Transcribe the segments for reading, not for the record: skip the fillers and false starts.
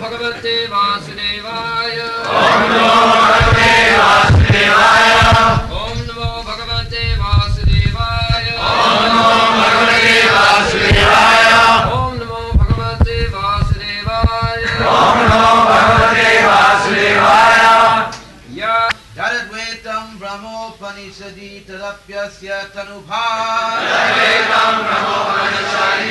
Bhagavate Vasudevaya. Om Namo Bhagavate Vasudevaya. Om Namo Bhagavate Vasudevaya. Om Namo Bhagavate Vasudevaya. Om Namo Bhagavate Vasudevaya. Om Namo Bhagavate Vasudevaya. Ya advaitaṁ brahmopaniṣadi tadapyasya tanu-bhā. Advaitaṁ brahmopaniṣadi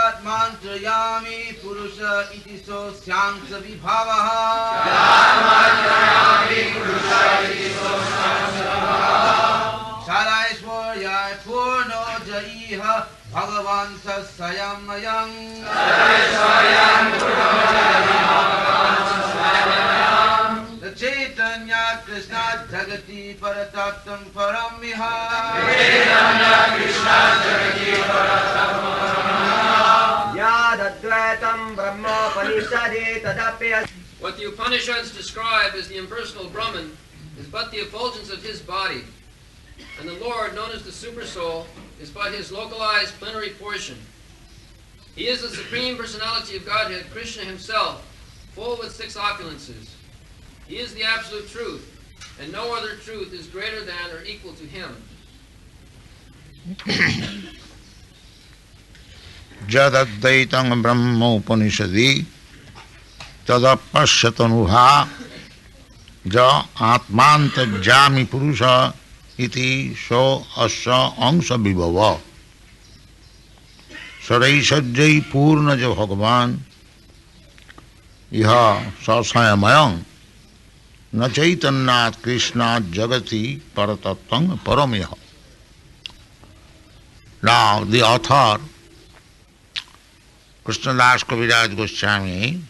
ātmāntaryāmī puruṣa iti so aṁśa-vibhavaḥ. ātmāntaryāmī puruṣa iti so ṣaḍ-aiśvaryaiḥ. ṣaḍ-aiśvaryaiḥ pūrṇaḥ bhagavān svayam ayaṁ. Caitanya-Caritamrta kṛṣṇāj jagati para-tattvaṁ param miha. advaitaṁ brahmopaniṣadi tadapi. What the Upanishads describe as the impersonal Brahman is but the effulgence of his body, and the Lord, known as the Supersoul, is but his localized plenary portion. He is the Supreme Personality of Godhead, Krishna himself, full with 6 opulences. He is the Absolute Truth, and no other truth is greater than or equal to him. Advaitaṁ brahmopaniṣadi tadapasya tanu-bhā ātmāntaryāmī puruṣa iti asya aṁśa-vibhavaḥ ṣaḍ-aiśvaryaiḥ pūrṇaḥ bhagavān iha swayam na caitanyāt kṛṣṇāj jagati para-tattvaṁ param. Now the author kṛṣṇāj Kaviraj Goswami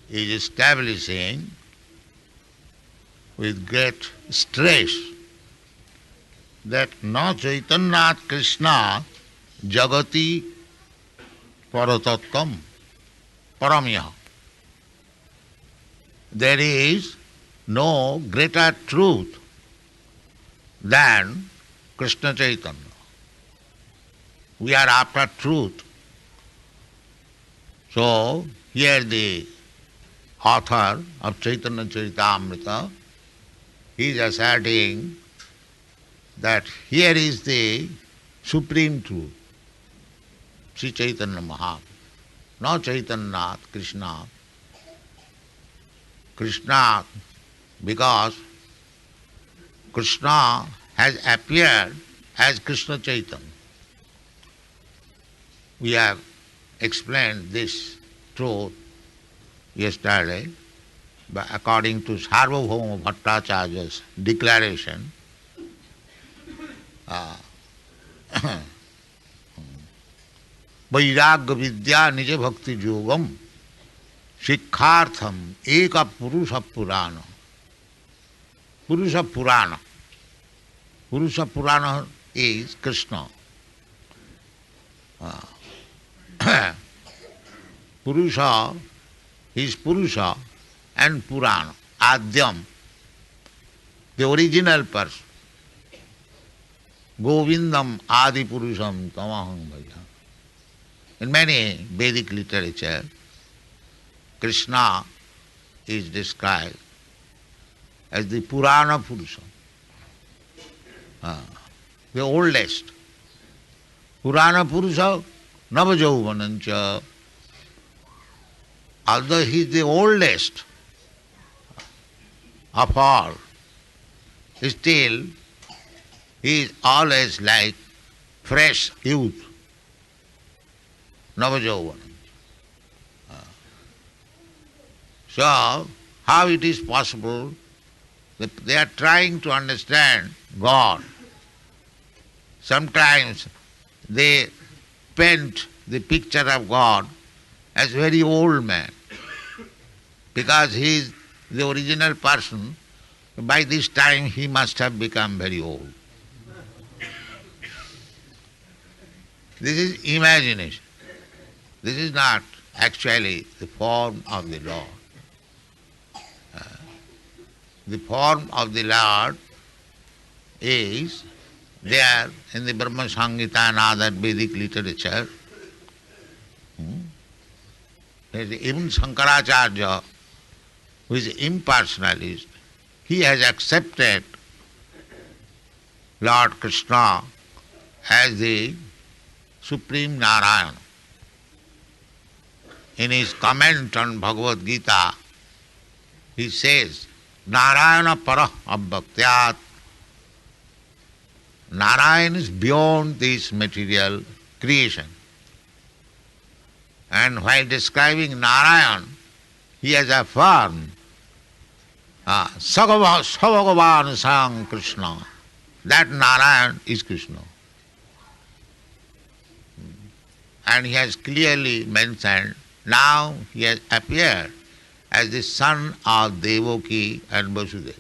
is establishing with great stress that na caitanyāt kṛṣṇāj jagati para-tattvaṁ param. There is no greater truth than Krishna Chaitanya. We are after truth. So, here the author of Caitanya-Caritamrta, he is asserting that here is the supreme truth, Sri Chaitanya Mahaprabhu, not Caitanyāt, Krishna. Krishna, because Krishna has appeared as Krishna Chaitanya. We have explained this truth yesterday, but according to Sarvabhauma Bhattacharya's declaration, vairagya vidya nija bhakti yogam shikkhartham eka puruṣa purana. Puruṣa purana. Puruṣa purana is Krishna. Puruṣa is puruṣa and purana, adyam, the original person. Govindam adi puruṣam tamaham bhaja. In many Vedic literature, Krishna is described as the Purana Puruṣa, the oldest. Purana Puruṣa navajauvanancha. Although he is the oldest of all, still he is always like fresh youth, navajauvanancha. So, how it is possible that they are trying to understand God. Sometimes they paint the picture of God as very old man, because he is the original person. By this time he must have become very old. This is imagination. This is not actually the form of the Lord. The form of the Lord is there in the Brahma Samhita and other Vedic literature. Even Shankaracharya, who is impersonalist, he has accepted Lord Krishna as the Supreme Narayana. In his comment on Bhagavad Gita, he says, Narayana para-tattvaṁ. Narayan is beyond this material creation. And while describing Narayan, he has affirmed, Bhagavān sang Krishna. That Narayan is Krishna. And he has clearly mentioned, now he has appeared as the son of Devaki and Vasudeva.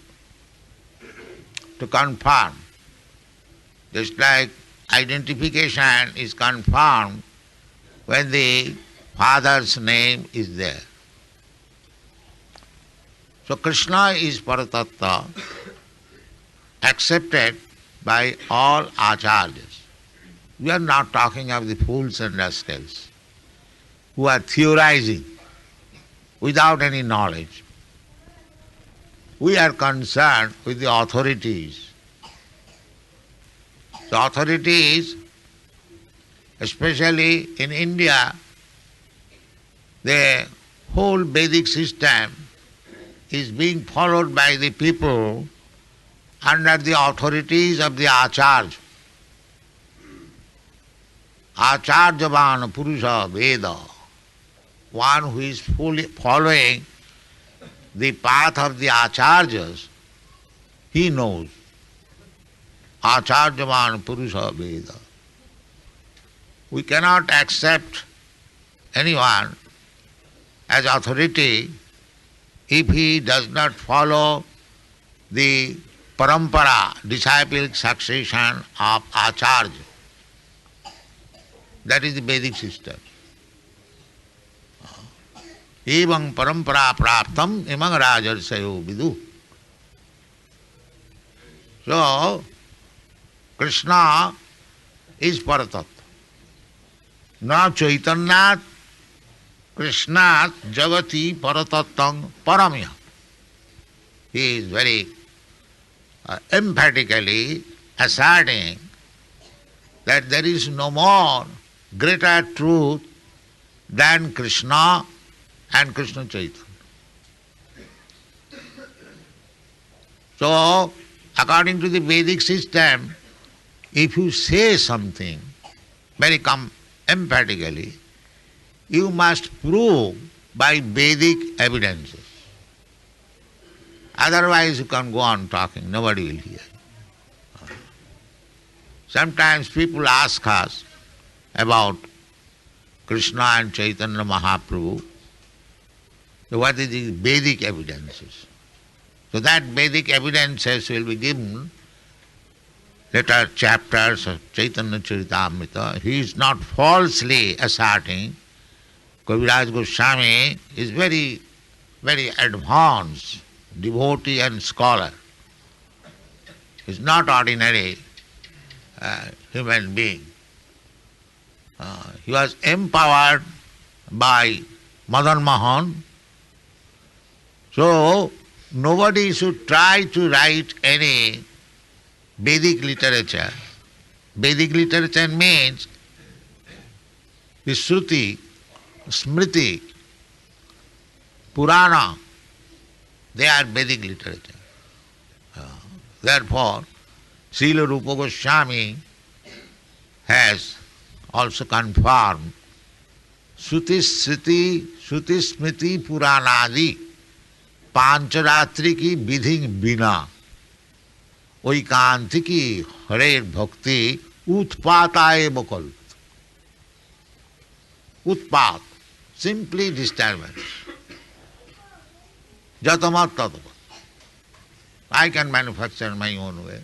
To confirm, just like identification is confirmed when the father's name is there. So Krishna is para-tattvaṁ, accepted by all acharyas. We are not talking of the fools and rascals who are theorizing without any knowledge. We are concerned with the authorities. The authorities, especially in India, the whole Vedic system is being followed by the people under the authorities of the Acharya. Acharyavan puruṣa Veda, one who is fully following the path of the Acharyas, he knows. Acharyavan puruṣa Veda. We cannot accept anyone as authority if he does not follow the parampara, disciplic succession of Acharya. That is the Vedic system. Evaṁ parampara praptam imang rajarsayo vidu. So, Krishna is para-tattvaṁ. Na caitanyāt kṛṣṇāj jagati para-tattvaṁ param. He is very emphatically asserting that there is no more greater truth than Krishna and Krishna Chaitanya. So, according to the Vedic system, if you say something very emphatically, you must prove by Vedic evidences. Otherwise you can go on talking, nobody will hear. Sometimes people ask us about Krishna and Chaitanya Mahaprabhu, what is the Vedic evidences? So that Vedic evidences will be given later chapters of Caitanya-Caritamrta. He is not falsely asserting. Kaviraj Goswami is very, very advanced devotee and scholar. He is not ordinary human being. He was empowered by Madan Mohan. So, nobody should try to write any Vedic literature. Vedic literature means the Shruti, Smriti, Purana, they are Vedic literature. Therefore, Srila Rupa Goswami has also confirmed Shruti, Smriti, Puranadi, पांचरात्रि की विधि बिना ओइकांतिकी हरेर भक्ति उत्पाताय buckle उत्पात simply disturbance. Jatamat tatamat. I can manufacture my own way.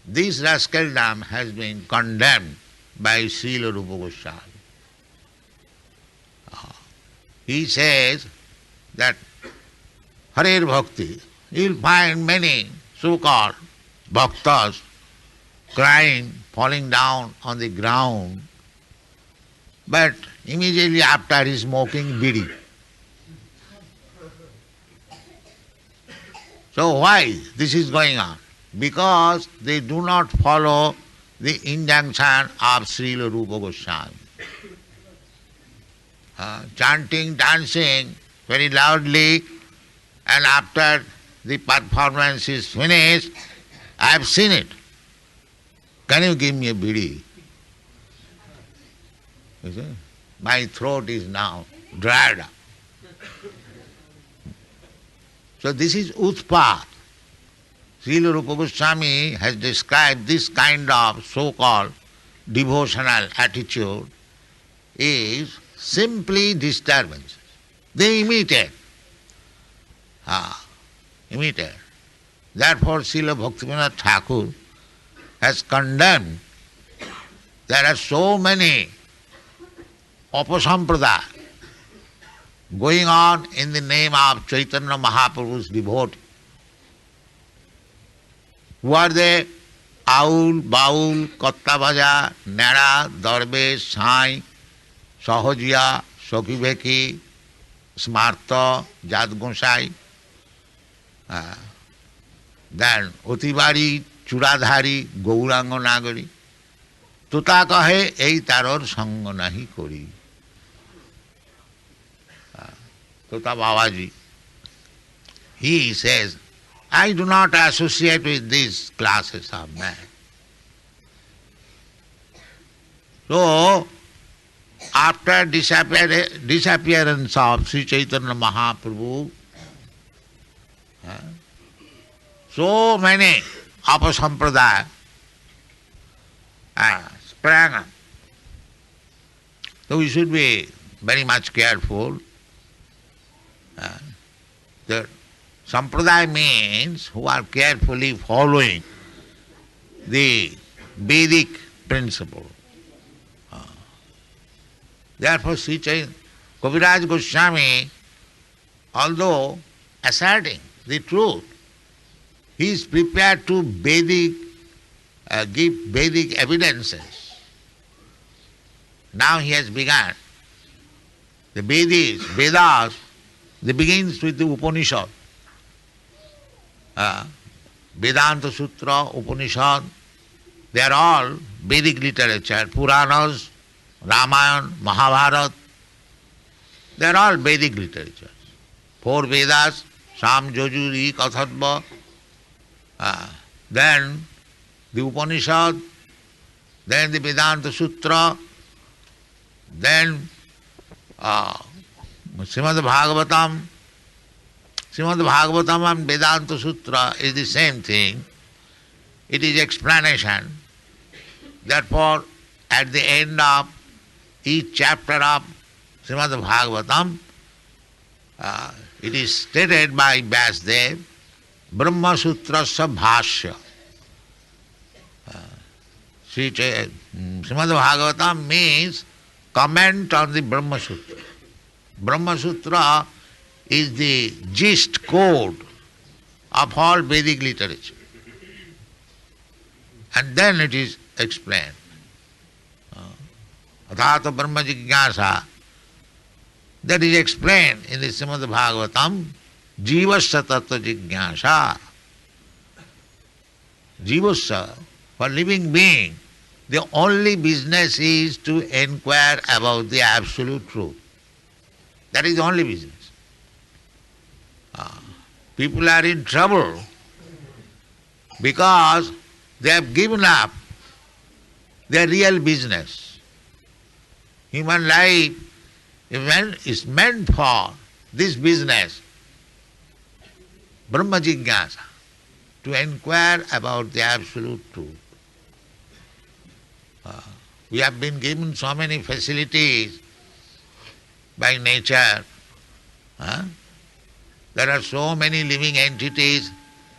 This rascaldom has been condemned by Srila Rupa Goswami. He says that Harer Bhakti, you will find many so-called bhaktas crying, falling down on the ground but immediately after he is smoking bidi. So why this is going on? Because they do not follow the injunction of Srila Rupa Goswami. Chanting, dancing very loudly, and after the performance is finished, I have seen it. Can you give me a bidi? You see? My throat is now dried up. So this is utpat. Srila Rupa Goswami has described this kind of so-called devotional attitude is simply disturbances. They imitate. Imitate. Therefore Srila Bhaktivinoda Thakur has condemned. There are so many apasampradaya going on in the name of Chaitanya Mahaprabhu's devotee. Who are they? Aul, Baul, Kattavaja, Nera, Darbesh, Sai, Sahajiya, Sokibeki, Smarta, Jadgonsai, then Otibari, Churadhari, Gaurango Nagari. Tuta kahe ei taror sango nahi kori. Tuta Babaji, he says, I do not associate with these classes of men. So, after disappearance of Sri Chaitanya Mahaprabhu, so many apasampradaya sprang up. So we should be very much careful. The sampradaya means who are carefully following the Vedic principle. Therefore, Sri Kaviraj Goswami, although asserting the truth, he is prepared to give Vedic evidences. Now he has begun. The Vedas, they begins with the Upanishad. Vedanta Sutra, Upanishad, they are all Vedic literature. Puranas, Ramayana, Mahabharata, they are all Vedic literatures. 4 Vedas, Sam, Yajur, Kathatva, then the Upanishad, then the Vedanta Sutra, then Srimad-Bhagavatam. Srimad-Bhagavatam and Vedanta Sutra is the same thing. It is explanation. Therefore, at the end of each chapter of Srimad-Bhagavatam, it is stated by Vyasdev, Brahma Sutrasya Bhashya. Srimad-Bhagavatam means comment on the Brahma Sutra. Brahma Sutra is the gist code of all Vedic literature. And then it is explained. Athāta Brahma Jigyāsa, that is explained in the Srimad Bhagavatam, Jivasya Tattva Jigyāsa. Jivasya, for living being, the only business is to inquire about the absolute truth. That is the only business. People are in trouble because they have given up their real business. Human life is meant for this business, Brahma Jigyasa, to inquire about the absolute truth. We have been given so many facilities by nature. There are so many living entities.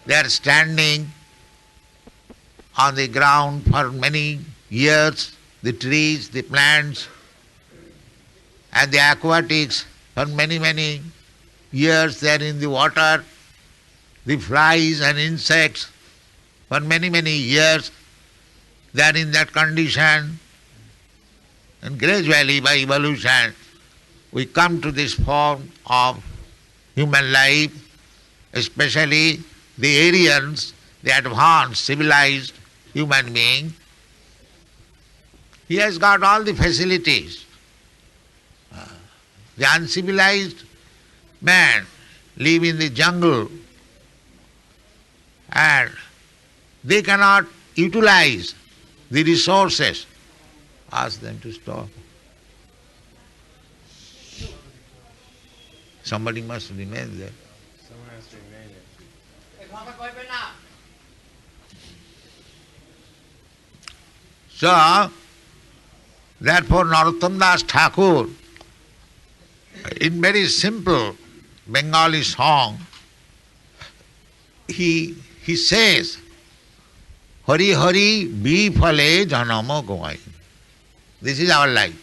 They are standing on the ground for many years, the trees, the plants, and the aquatics for many, many years they are in the water, the flies and insects for many, many years they are in that condition. And gradually, by evolution, we come to this form of human life, especially the Aryans, the advanced, civilized human being. He has got all the facilities. The uncivilized man live in the jungle and they cannot utilize the resources. Ask them to stop. Somebody must remain there. Someone has to remain there. So, therefore Narottam Das Thakur, in very simple Bengali song, he says, Hari Hari Bifale Janama Govai. This is our life.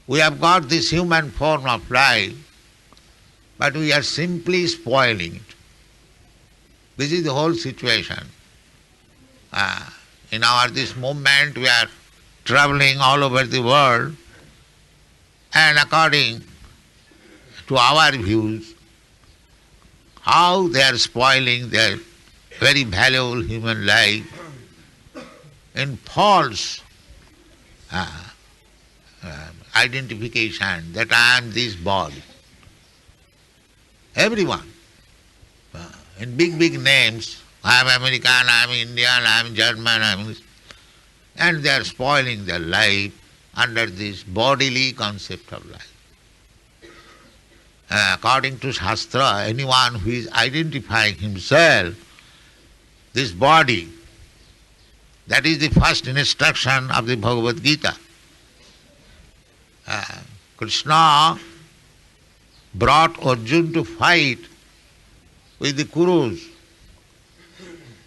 We have got this human form of life, but we are simply spoiling it. This is the whole situation. In our this movement, we are traveling all over the world, and according to our views, how they are spoiling their very valuable human life in false identification that I am this body. Everyone, in big, big names, I am American, I am Indian, I am German, I am this, and they are spoiling their life under this bodily concept of life. According to Shastra, anyone who is identifying himself, this body, that is the first instruction of the Bhagavad Gita. Krishna brought Arjuna to fight with the Kurus,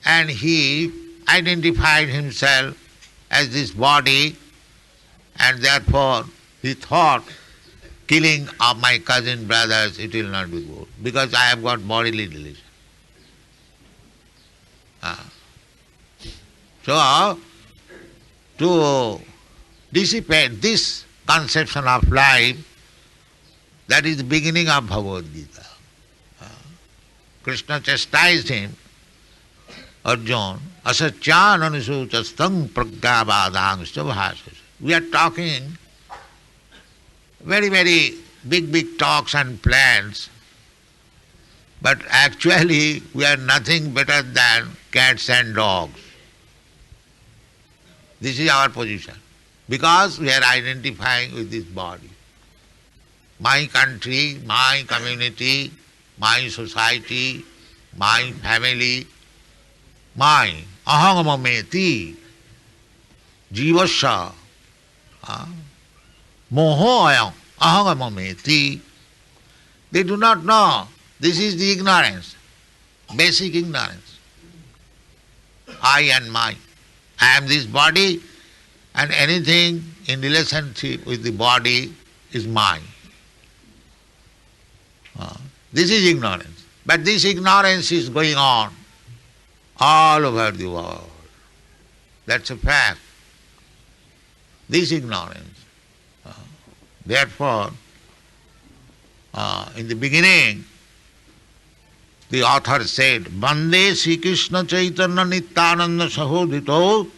and he identified himself as this body, and therefore he thought, killing of my cousin brothers, it will not be good, because I have got bodily relation. So, to dissipate this conception of life, that is the beginning of Bhagavad Gita. Krishna chastised him, Arjuna, asacyan anusuchastang pragyavadaṁśa-vibhavaḥ. We are talking very, very big, big talks and plans, but actually we are nothing better than cats and dogs. This is our position, because we are identifying with this body. My country, my community, my society, my family, my aham-mameti, jivasya, moho ayaṁ, aham-mameti. They do not know. This is the ignorance, basic ignorance. I and my. I am this body, and anything in relationship with the body is mine. This is ignorance. But this ignorance is going on all over the world. That's a fact. This ignorance. Therefore, in the beginning, the author said, Vande Sri Krishna Chaitanya Nityananda Sahodito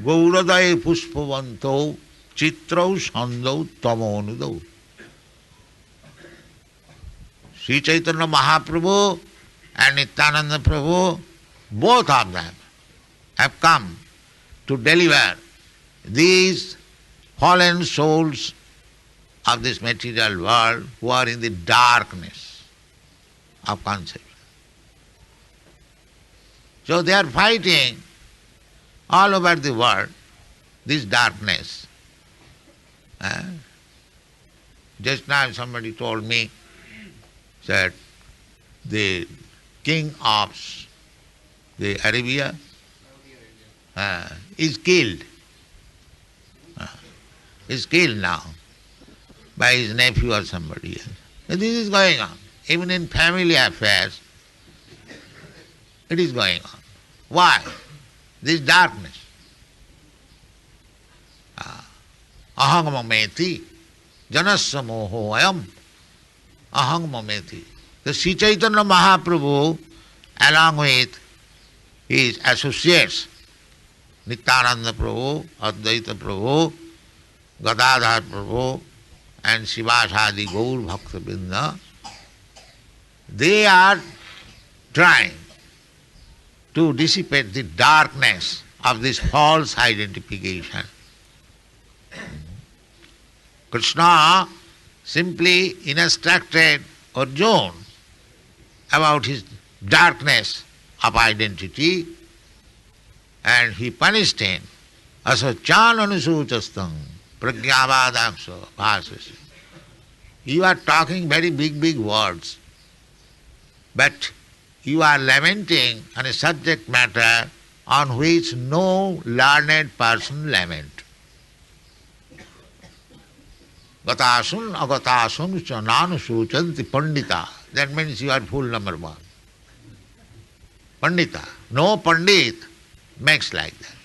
Gauradaya Pushpavanto Chitrau Sandau Tamonudau. Sri Chaitanya Mahaprabhu and Nityananda Prabhu, both of them have come to deliver these fallen souls of this material world who are in the darkness of conception. So they are fighting all over the world this darkness. Just now somebody told me that the king of the Arabia is killed. Is killed now by his nephew or somebody else. And this is going on. Even in family affairs, it is going on. Why? This darkness. aham mameti, janasya moho ayam, aham mameti. The Sri Chaitanya Mahaprabhu, along with his associates, Nityananda Prabhu, Advaita Prabhu, Gadadhar Prabhu, and Srivasadi Gaur Bhakta-vrinda, they are trying to dissipate the darkness of this false identification. Krishna simply instructed Arjuna about his darkness of identity, and he punished him. Asachan anusuchastam pragyavadaṁśa bhāsasi. You are talking very big words, but you are lamenting on a subject matter on which no learned person lament. Gatasun agatasun chananu suchanti pandita. That means you are fool number one. Pandita. No pandit makes like that.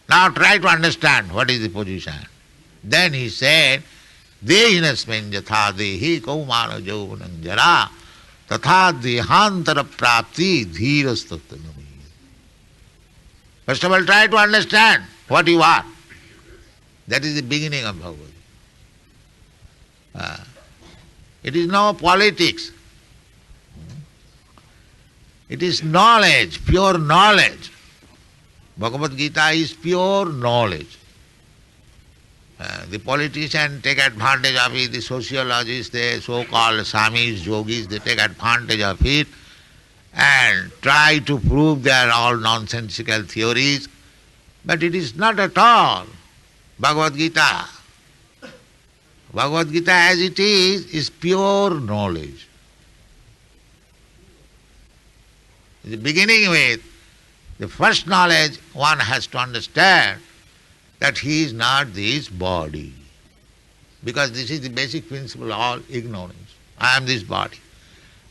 Now try to understand what is the position. Then he said, Dehinasmin yatha dehi kaumana jauvanam jara tatha dehantara prapti dhirastattanami. First of all, try to understand what you are. That is the beginning of Bhagavad. It is no politics. It is knowledge, pure knowledge. Bhagavad Gita is pure knowledge. The politicians take advantage of it, the sociologists, the so-called Swamis, yogis, they take advantage of it and try to prove their all nonsensical theories. But it is not at all Bhagavad Gita. Bhagavad Gita as it is pure knowledge. The beginning with the first knowledge, one has to understand that he is not this body. Because this is the basic principle of all ignorance. I am this body.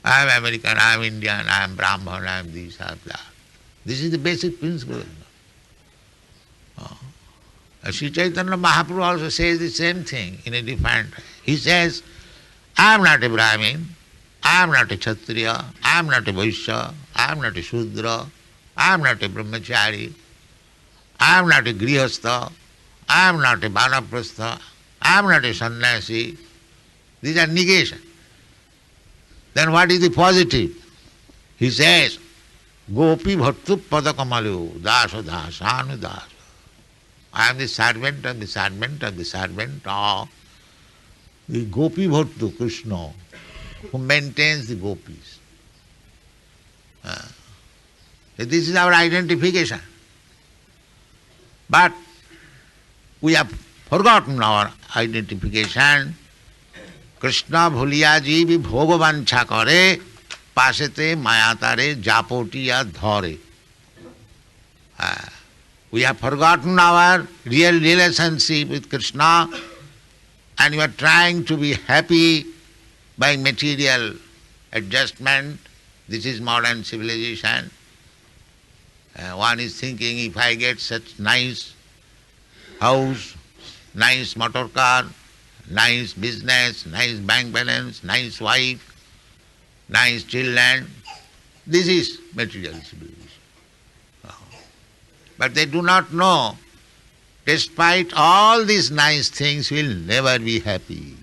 I am American, I am Indian, I am Brahman, I am this, I am that. This is the basic principle. Sri Chaitanya Mahaprabhu also says the same thing in a different way. He says, I am not a Brahmin, I am not a Kshatriya, I am not a Vaishya, I am not a Shudra, I am not a Brahmachari, I am not a Grihastha, I am not a Vanaprastha, I am not a Sannyasi. These are negation. Then what is the positive? He says, Gopi bhattu padakamalu dasa dasanu dasa. I am the servant of the servant of the servant of the Gopi bhattu, Krishna, who maintains the gopis. This is our identification. But we have forgotten our identification. Krishna bhuliya jivi bhagavān kare pasete mayatare japotiya dhare. We have forgotten our real relationship with Krishna, and we are trying to be happy by material adjustment. This is modern civilization. One is thinking, if I get such nice house, nice motor car, nice business, nice bank balance, nice wife, nice children, this is material civilization. But they do not know, despite all these nice things, we will never be happy.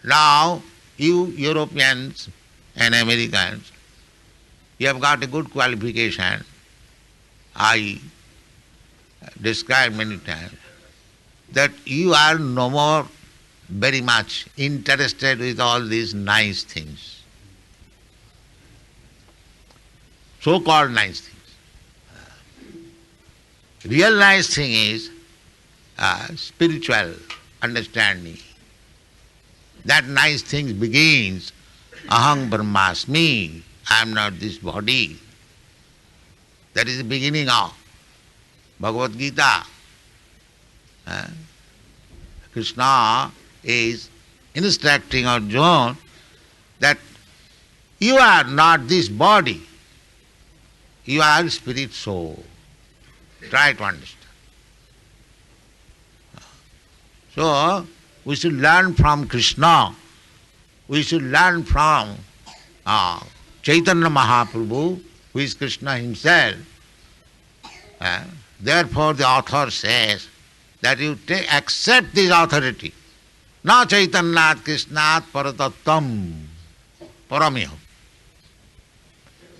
Now, you Europeans and Americans, you have got a good qualification. I described many times that you are no more very much interested with all these nice things. So-called nice things. Real nice thing is spiritual understanding. That nice thing begins, aham brahmasmi, I am not this body. That is the beginning of Bhagavad Gita. Krishna is instructing Arjuna that you are not this body. You are spirit soul. Try to understand. So, we should learn from Krishna. We should learn from Chaitanya Mahaprabhu, who is Krishna himself. Therefore, the author says that you accept this authority. Na caitanyāt kṛṣṇāj para-tattvaṁ param.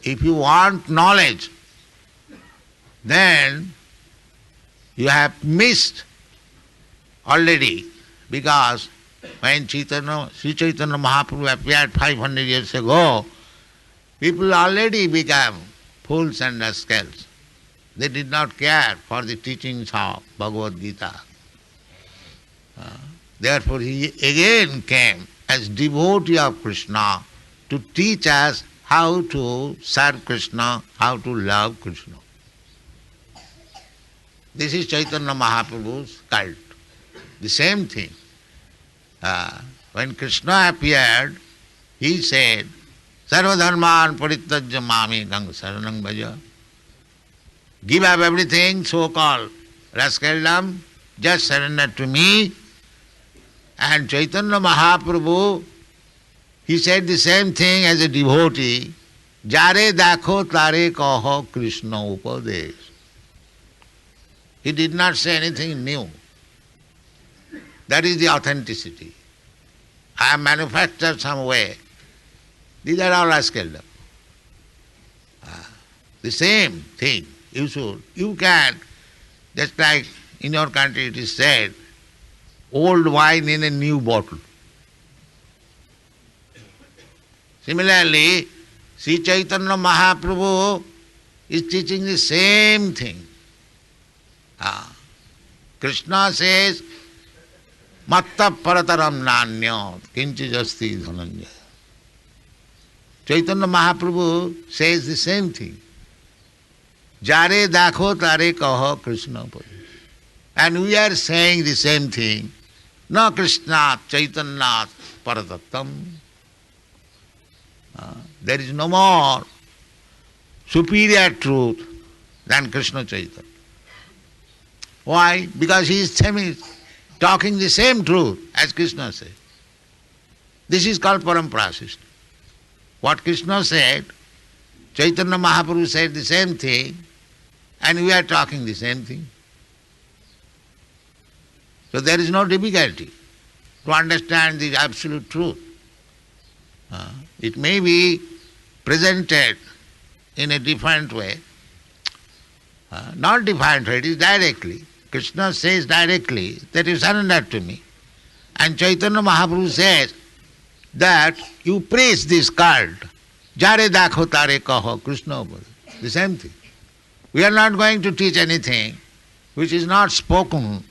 If you want knowledge, then you have missed already, because when Sri Chaitanya Mahaprabhu appeared 500 years ago, people already became fools and rascals. They did not care for the teachings of Bhagavad Gita. Therefore he again came as devotee of Krishna to teach us how to serve Krishna, how to love Krishna. This is Chaitanya Mahaprabhu's cult. The same thing. When Krishna appeared, he said, Sarvadharman parityajya mamekam saranam bhaja. Give up everything, so-called rascaldom, just surrender to me. And Chaitanya Mahaprabhu, he said the same thing as a devotee, Jare dakho tare kaho Krishna upadesh. He did not say anything new. That is the authenticity. I have manufactured some way. These are all rascaldom. The same thing. You can, just like in your country it is said, old wine in a new bottle. Similarly, Sri Chaitanya Mahaprabhu is teaching the same thing. Krishna says, Matta parataram nanyat kinchit asti dhananjaya. Chaitanya Mahaprabhu says the same thing. Jare dakho tare kaho Krishna pari. And we are saying the same thing. Na kṛṣṇāj caitanyāt para-tattvaṁ. There is no more superior truth than Krishna Chaitanya. Why? Because he is talking the same truth as Krishna said. This is called para-tattvaṁ. What Krishna said, Chaitanya Mahaprabhu said the same thing, and we are talking the same thing. So there is no difficulty to understand the absolute truth. It may be presented in a different way, not different way, it is directly. Krishna says directly that you surrender to me. And Chaitanya Mahaprabhu says that you praise this cult. Jare dakho tare kaho Krishna. The same thing. We are not going to teach anything which is not spoken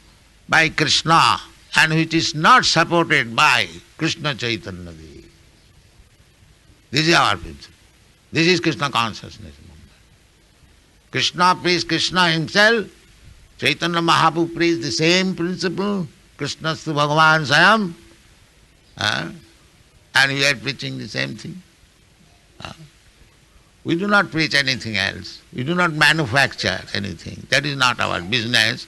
by Krishna and which is not supported by Krishna Chaitanya. This is our principle. This is Krishna consciousness. Krishna praised Krishna himself. Chaitanya Mahaprabhu praised the same principle. Krishnastu bhagavān swayam. And we are preaching the same thing. We do not preach anything else. We do not manufacture anything. That is not our business.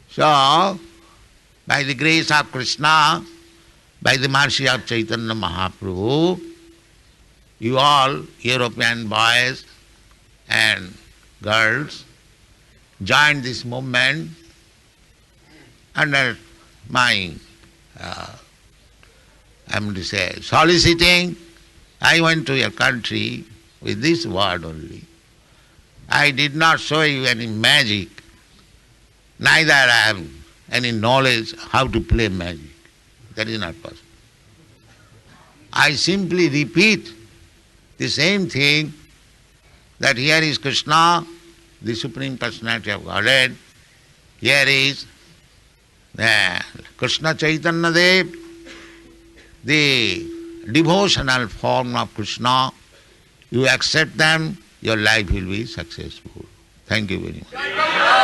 So, by the grace of Krishna, by the mercy of Chaitanya Mahaprabhu, you all European boys and girls joined this movement under my, soliciting. I went to your country with this word only. I did not show you any magic, neither I have any knowledge how to play magic. That is not possible. I simply repeat the same thing, that here is Krishna, the Supreme Personality of Godhead. Here is Krishna Chaitanya Dev, the devotional form of Krishna. You accept them, your life will be successful. Thank you very much.